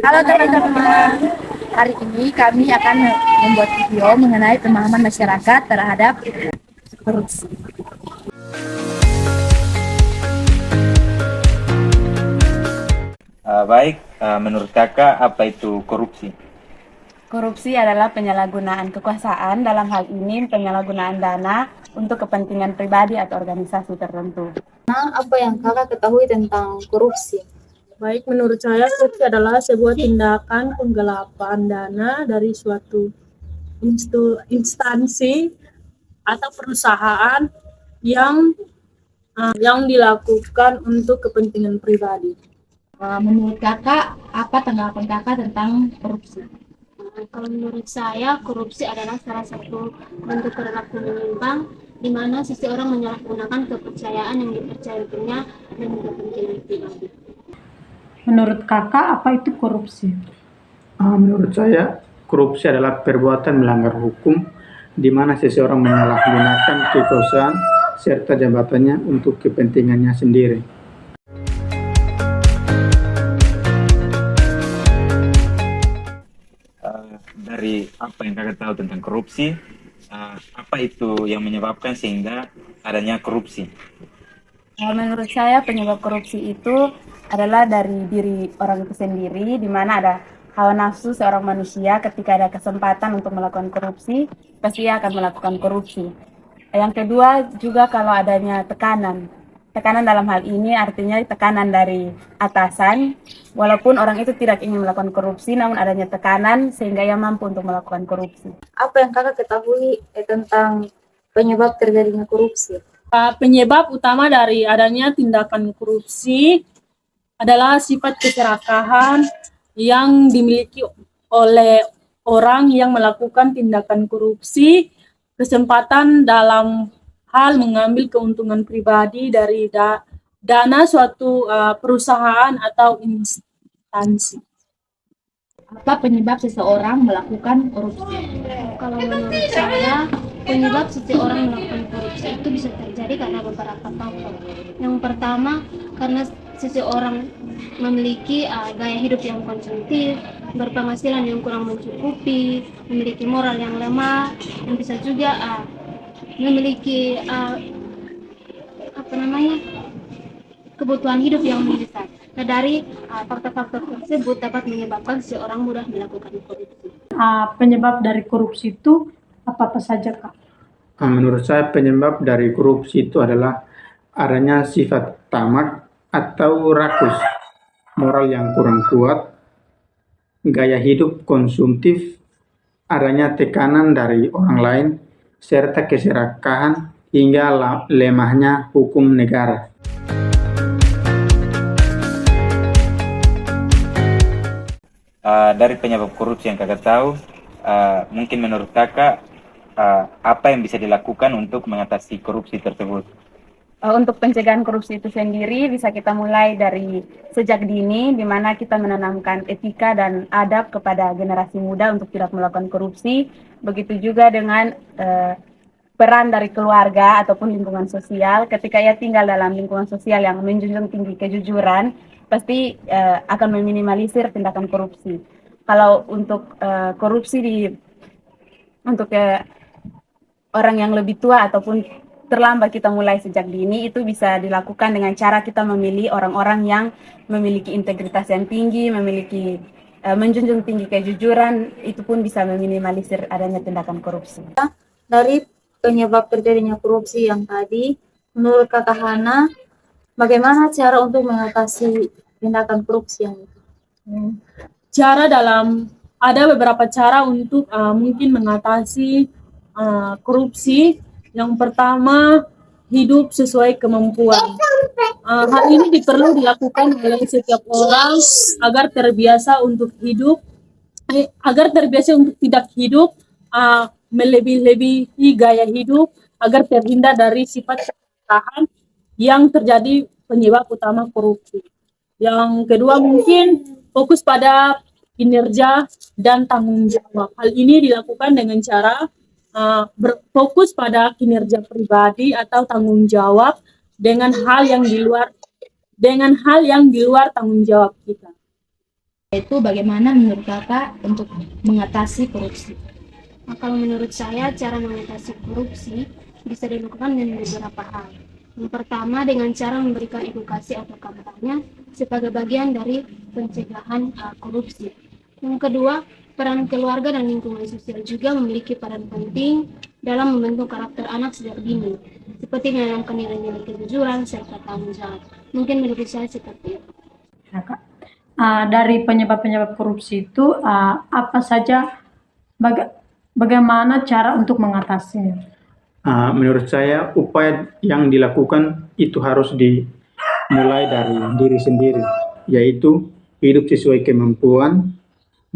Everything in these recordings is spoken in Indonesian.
Halo teman-teman, hari ini kami akan membuat video mengenai pemahaman masyarakat terhadap korupsi. Menurut kakak apa itu korupsi? Korupsi adalah penyalahgunaan kekuasaan, dalam hal ini penyalahgunaan dana untuk kepentingan pribadi atau organisasi tertentu. Apa yang kakak ketahui tentang korupsi? Baik, menurut saya korupsi adalah sebuah tindakan penggelapan dana dari suatu instansi atau perusahaan yang dilakukan untuk kepentingan pribadi. Menurut kakak, apa tanggapan kakak tentang korupsi? Kalau menurut saya, korupsi adalah salah satu bentuk perilaku menyimpang di mana seseorang menyalahgunakan kepercayaan yang dipercayainya demi kepentingan pribadi. Menurut kakak, apa itu korupsi? Menurut saya, korupsi adalah perbuatan melanggar hukum di mana seseorang menyalahgunakan kekuasaan serta jabatannya untuk kepentingannya sendiri. Dari apa yang kakak tahu tentang korupsi, apa itu yang menyebabkan sehingga adanya korupsi? Menurut saya penyebab korupsi itu adalah dari diri orang itu sendiri, di mana ada hawa nafsu seorang manusia. Ketika ada kesempatan untuk melakukan korupsi, pasti ia akan melakukan korupsi. Yang kedua juga kalau adanya tekanan. Tekanan dalam hal ini artinya tekanan dari atasan, walaupun orang itu tidak ingin melakukan korupsi, namun adanya tekanan sehingga ia mampu untuk melakukan korupsi. Apa yang kakak ketahui tentang penyebab terjadinya korupsi? Penyebab utama dari adanya tindakan korupsi adalah sifat keserakahan yang dimiliki oleh orang yang melakukan tindakan korupsi, kesempatan dalam hal mengambil keuntungan pribadi dari dana suatu perusahaan atau instansi. Apa penyebab seseorang melakukan korupsi? Kalau menurut saya, penyebab seseorang melakukan korupsi itu bisa terjadi karena beberapa faktor. Yang pertama, karena seseorang memiliki gaya hidup yang konsumtif, berpenghasilan yang kurang mencukupi, memiliki moral yang lemah, dan bisa juga memiliki kebutuhan hidup yang mendesak. Nah, dari faktor-faktor tersebut dapat menyebabkan seseorang mudah melakukan korupsi. Penyebab dari korupsi itu apa saja, Kak? Menurut saya penyebab dari korupsi itu adalah adanya sifat tamak atau rakus, moral yang kurang kuat, gaya hidup konsumtif, adanya tekanan dari orang lain, serta keserakahan hingga lemahnya hukum negara. Dari penyebab korupsi yang kakak tahu, mungkin menurut kakak apa yang bisa dilakukan untuk mengatasi korupsi tersebut? Untuk pencegahan korupsi itu sendiri bisa kita mulai dari sejak dini, di mana kita menanamkan etika dan adab kepada generasi muda untuk tidak melakukan korupsi. Begitu juga dengan peran dari keluarga ataupun lingkungan sosial. Ketika ia tinggal dalam lingkungan sosial yang menjunjung tinggi kejujuran, pasti akan meminimalisir tindakan korupsi. Kalau untuk korupsi untuk orang yang lebih tua ataupun terlambat kita mulai sejak dini, itu bisa dilakukan dengan cara kita memilih orang-orang yang memiliki integritas yang tinggi, memiliki menjunjung tinggi kejujuran, itu pun bisa meminimalisir adanya tindakan korupsi. Dari penyebab terjadinya korupsi yang tadi, menurut kakak Hana, bagaimana cara untuk mengatasi tindakan korupsi yang itu? Ada beberapa cara untuk mungkin mengatasi korupsi. Yang pertama, hidup sesuai kemampuan. Hal ini perlu dilakukan oleh setiap orang agar terbiasa untuk tidak hidup melebihi gaya hidup, agar terhindar dari sifat keserakahan yang terjadi penyebab utama korupsi. Yang kedua, mungkin fokus pada kinerja dan tanggung jawab. Hal ini dilakukan dengan cara berfokus pada kinerja pribadi atau tanggung jawab dengan hal yang di luar tanggung jawab kita. Itu bagaimana menurut Kakak untuk mengatasi korupsi? Nah, kalau menurut saya cara mengatasi korupsi bisa dilakukan dengan beberapa hal. Yang pertama dengan cara memberikan edukasi atau kampanye sebagai bagian dari pencegahan korupsi. Yang kedua, peran keluarga dan lingkungan sosial juga memiliki peran penting dalam membentuk karakter anak sejak dini, seperti menanamkan nilai-nilai kejujuran serta tanggung jawab. Mungkin menurut saya seperti itu. Ya, Kak. Dari penyebab-penyebab korupsi itu apa saja, bagaimana cara untuk mengatasinya? Menurut saya upaya yang dilakukan itu harus dimulai dari diri sendiri, yaitu hidup sesuai kemampuan,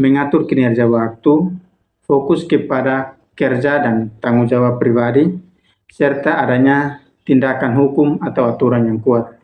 mengatur kinerja waktu, fokus kepada kerja dan tanggung jawab pribadi, serta adanya tindakan hukum atau aturan yang kuat.